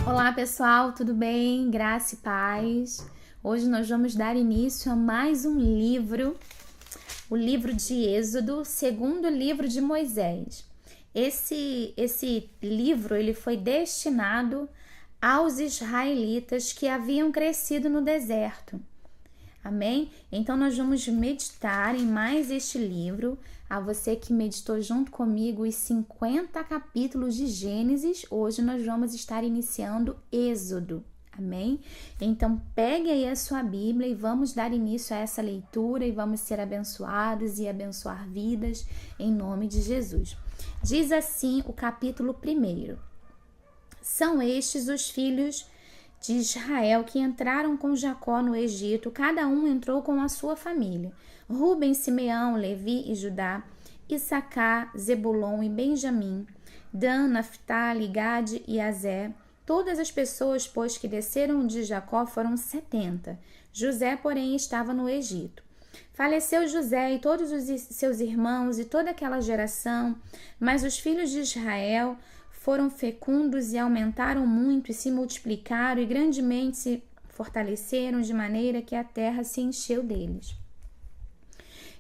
Olá pessoal, tudo bem? Graça e paz. Hoje nós vamos dar início a mais um livro, o livro de Êxodo, segundo livro de Moisés. Esse livro ele foi destinado aos israelitas que haviam crescido no deserto. Amém? Então nós vamos meditar em mais este livro. A você que meditou junto comigo os 50 capítulos de Gênesis, hoje nós vamos estar iniciando Êxodo. Amém? Então pegue aí a sua Bíblia e vamos dar início a essa leitura e vamos ser abençoados e abençoar vidas em nome de Jesus. Diz assim o capítulo 1. São estes os filhos de Israel que entraram com Jacó no Egito, cada um entrou com a sua família. Ruben, Simeão, Levi e Judá, Issacar, Zebulon e Benjamim, Dan, Naftali, Gade e Aser. Todas as pessoas, pois, que desceram de Jacó foram 70. José, porém, estava no Egito. Faleceu José e todos os seus irmãos e toda aquela geração, mas os filhos de Israel foram fecundos e aumentaram muito e se multiplicaram e grandemente se fortaleceram de maneira que a terra se encheu deles.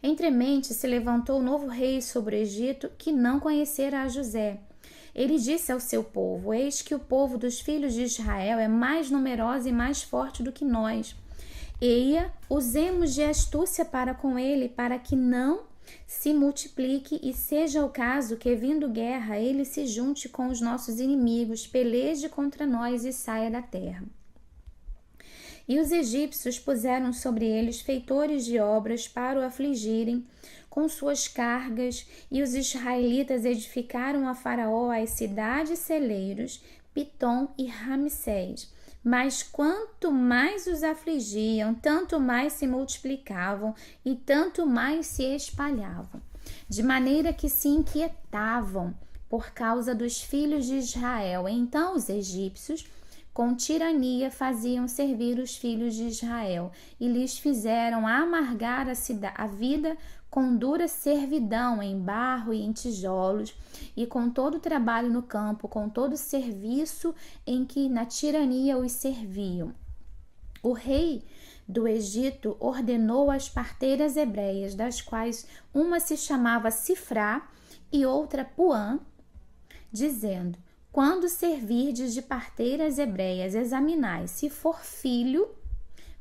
Entremente se levantou novo rei sobre o Egito que não conhecera a José. Ele disse ao seu povo: eis que o povo dos filhos de Israel é mais numeroso e mais forte do que nós. Eia, usemos de astúcia para com ele, para que não se multiplique e seja o caso que, vindo guerra, ele se junte com os nossos inimigos, peleje contra nós e saia da terra. E os egípcios puseram sobre eles feitores de obras para o afligirem com suas cargas, e os israelitas edificaram a Faraó as cidades celeiros, Pitom e Ramsés. Mas quanto mais os afligiam, tanto mais se multiplicavam e tanto mais se espalhavam, de maneira que se inquietavam por causa dos filhos de Israel. Então os egípcios, com tirania, faziam servir os filhos de Israel e lhes fizeram amargar a vida com dura servidão em barro e em tijolos, e com todo o trabalho no campo, com todo o serviço em que na tirania os serviam. O rei do Egito ordenou as parteiras hebreias, das quais uma se chamava Sifrá e outra Puã, dizendo: quando servirdes de parteiras hebreias, examinai, se for filho,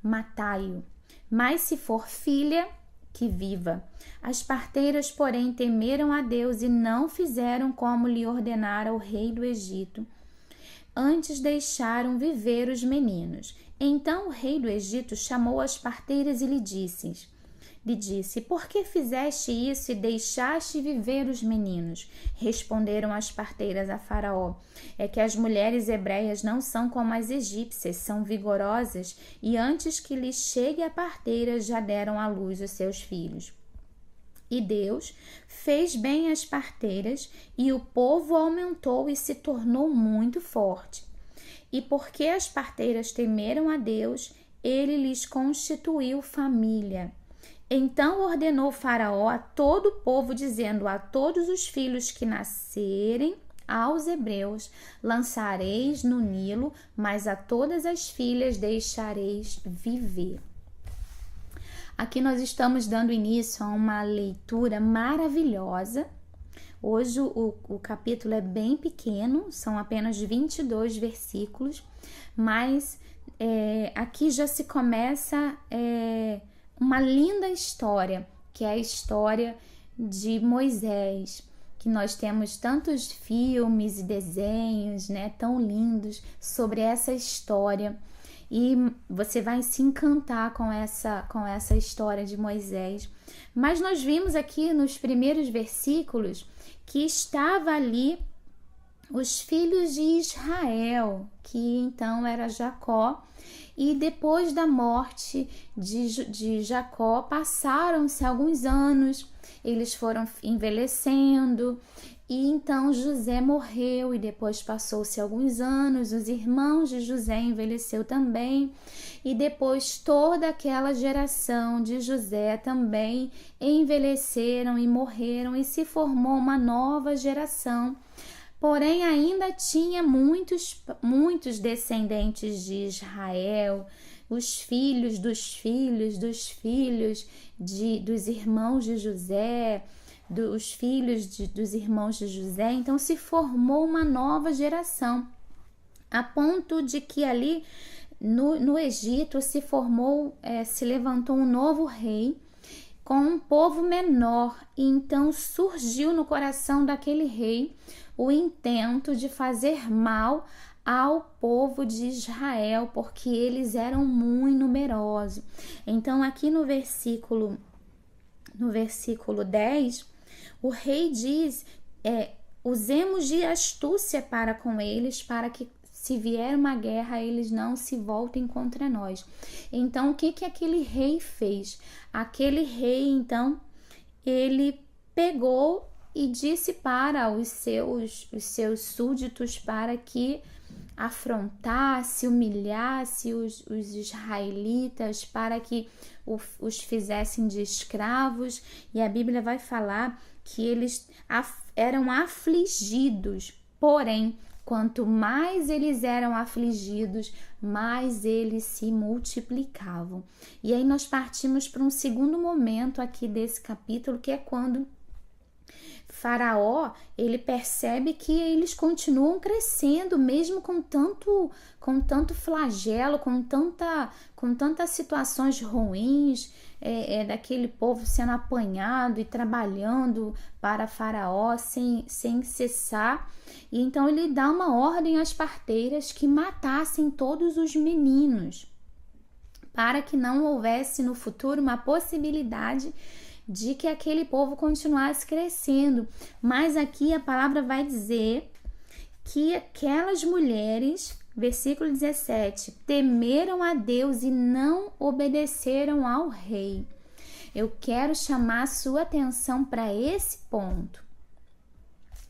matai-o, mas se for filha, que viva. As parteiras, porém, temeram a Deus e não fizeram como lhe ordenara o rei do Egito. Antes deixaram viver os meninos. Então o rei do Egito chamou as parteiras e lhe disse: por que fizeste isso e deixaste viver os meninos? Responderam as parteiras a Faraó: é que as mulheres hebreias não são como as egípcias, são vigorosas, e antes que lhes chegue a parteira já deram à luz os seus filhos. E Deus fez bem as parteiras, e o povo aumentou e se tornou muito forte. E porque as parteiras temeram a Deus, ele lhes constituiu família. Então ordenou Faraó a todo o povo, dizendo: a todos os filhos que nascerem aos hebreus lançareis no Nilo, mas a todas as filhas deixareis viver. Aqui nós estamos dando início a uma leitura maravilhosa. Hoje o capítulo é bem pequeno, são apenas 22 versículos, mas aqui já se começa uma linda história, que é a história de Moisés, que nós temos tantos filmes e desenhos, tão lindos sobre essa história, e você vai se encantar com essa história de Moisés. Mas nós vimos aqui nos primeiros versículos que estava ali os filhos de Israel, que então era Jacó, e depois da morte de Jacó passaram-se alguns anos, eles foram envelhecendo, e então José morreu, e depois passou-se alguns anos, os irmãos de José envelheceu também, e depois toda aquela geração de José também envelheceram e morreram, e se formou uma nova geração porém ainda tinha muitos descendentes de Israel, os filhos dos filhos dos filhos dos irmãos de José, dos filhos dos irmãos de José. Então se formou uma nova geração, a ponto de que ali no Egito se levantou um novo rei com um povo menor, e então surgiu no coração daquele rei o intento de fazer mal ao povo de Israel, porque eles eram muito numerosos. Então aqui no versículo 10, o rei diz, usemos de astúcia para com eles, para que se vier uma guerra, eles não se voltem contra nós. Então, o que aquele rei fez? Aquele rei, então, ele pegou e disse para os seus súditos para que afrontasse, humilhasse os israelitas, para que os fizessem de escravos. E a Bíblia vai falar que eles eram afligidos, porém, quanto mais eles eram afligidos, mais eles se multiplicavam. E aí nós partimos para um segundo momento aqui desse capítulo, que é quando Faraó, ele percebe que eles continuam crescendo, mesmo com tanto flagelo, com tantas situações ruins, daquele povo sendo apanhado e trabalhando para Faraó sem cessar. E então ele dá uma ordem às parteiras que matassem todos os meninos, para que não houvesse no futuro uma possibilidade de que aquele povo continuasse crescendo. Mas aqui a palavra vai dizer que aquelas mulheres, versículo 17, temeram a Deus e não obedeceram ao rei. Eu quero chamar a sua atenção para esse ponto.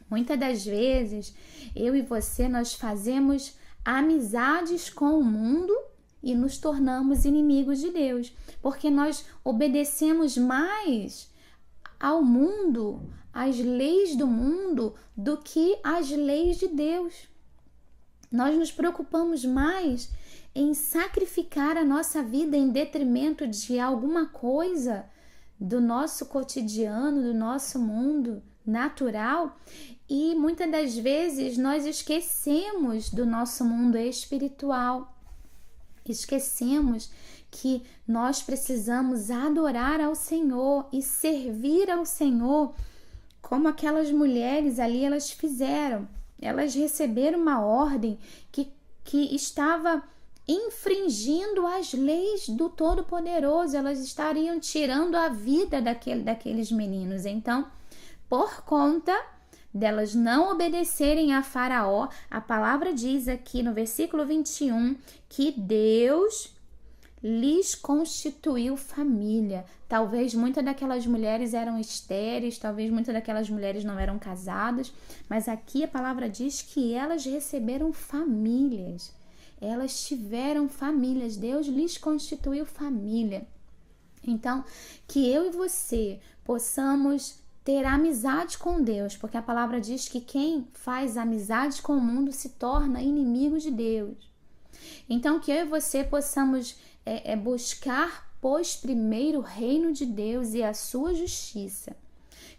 Muitas das vezes, eu e você, nós fazemos amizades com o mundo e nos tornamos inimigos de Deus, porque nós obedecemos mais ao mundo, às leis do mundo, do que às leis de Deus. Nós nos preocupamos mais em sacrificar a nossa vida em detrimento de alguma coisa do nosso cotidiano, do nosso mundo natural, e muitas das vezes nós esquecemos do nosso mundo espiritual. Esquecemos que nós precisamos adorar ao Senhor e servir ao Senhor, como aquelas mulheres ali elas fizeram. Elas receberam uma ordem que estava infringindo as leis do Todo-Poderoso. Elas estariam tirando a vida daqueles meninos. Então, por conta delas não obedecerem a Faraó, a palavra diz aqui no versículo 21 que Deus lhes constituiu família. Talvez muitas daquelas mulheres eram estéreis, talvez muitas daquelas mulheres não eram casadas, mas aqui a palavra diz que elas receberam famílias. Elas tiveram famílias, Deus lhes constituiu família. Então, que eu e você possamos ter amizade com Deus, porque a palavra diz que quem faz amizade com o mundo se torna inimigo de Deus. Então, que eu e você possamos buscar, pois, primeiro o reino de Deus e a sua justiça.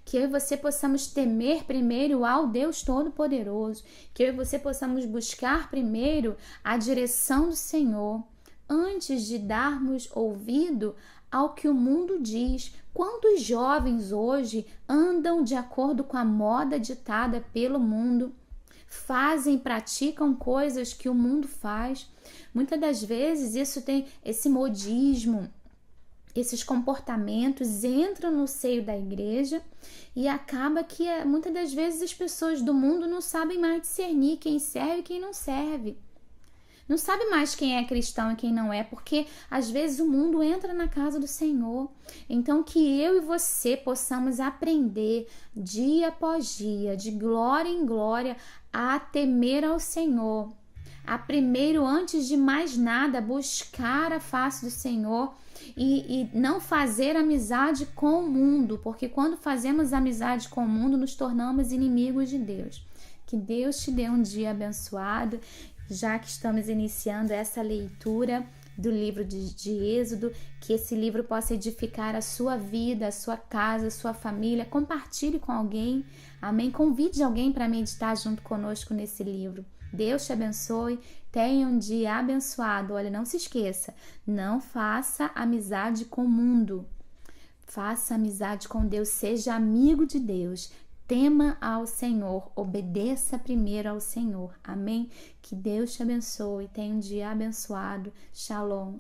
Que eu e você possamos temer primeiro ao Deus Todo-Poderoso. Que eu e você possamos buscar primeiro a direção do Senhor, antes de darmos ouvido ao que o mundo diz. Quantos jovens hoje andam de acordo com a moda ditada pelo mundo? Praticam coisas que o mundo faz. Muitas das vezes isso tem esse modismo, esses comportamentos entram no seio da igreja e acaba que muitas das vezes as pessoas do mundo não sabem mais discernir quem serve e quem não serve. Não sabe mais quem é cristão e quem não é, porque às vezes o mundo entra na casa do Senhor. Então que eu e você possamos aprender dia após dia, de glória em glória, a temer ao Senhor. A primeiro, antes de mais nada, buscar a face do Senhor e não fazer amizade com o mundo, porque quando fazemos amizade com o mundo, nos tornamos inimigos de Deus. Que Que Deus te dê um dia abençoado, já que estamos iniciando essa leitura do livro de Êxodo, que esse livro possa edificar a sua vida, a sua casa, a sua família. Compartilhe com alguém, amém? Convide alguém para meditar junto conosco nesse livro. Deus te abençoe, tenha um dia abençoado. Olha, não se esqueça, não faça amizade com o mundo, faça amizade com Deus, seja amigo de Deus. Tema ao Senhor, obedeça primeiro ao Senhor, amém? Que Deus te abençoe, tenha um dia abençoado. Shalom.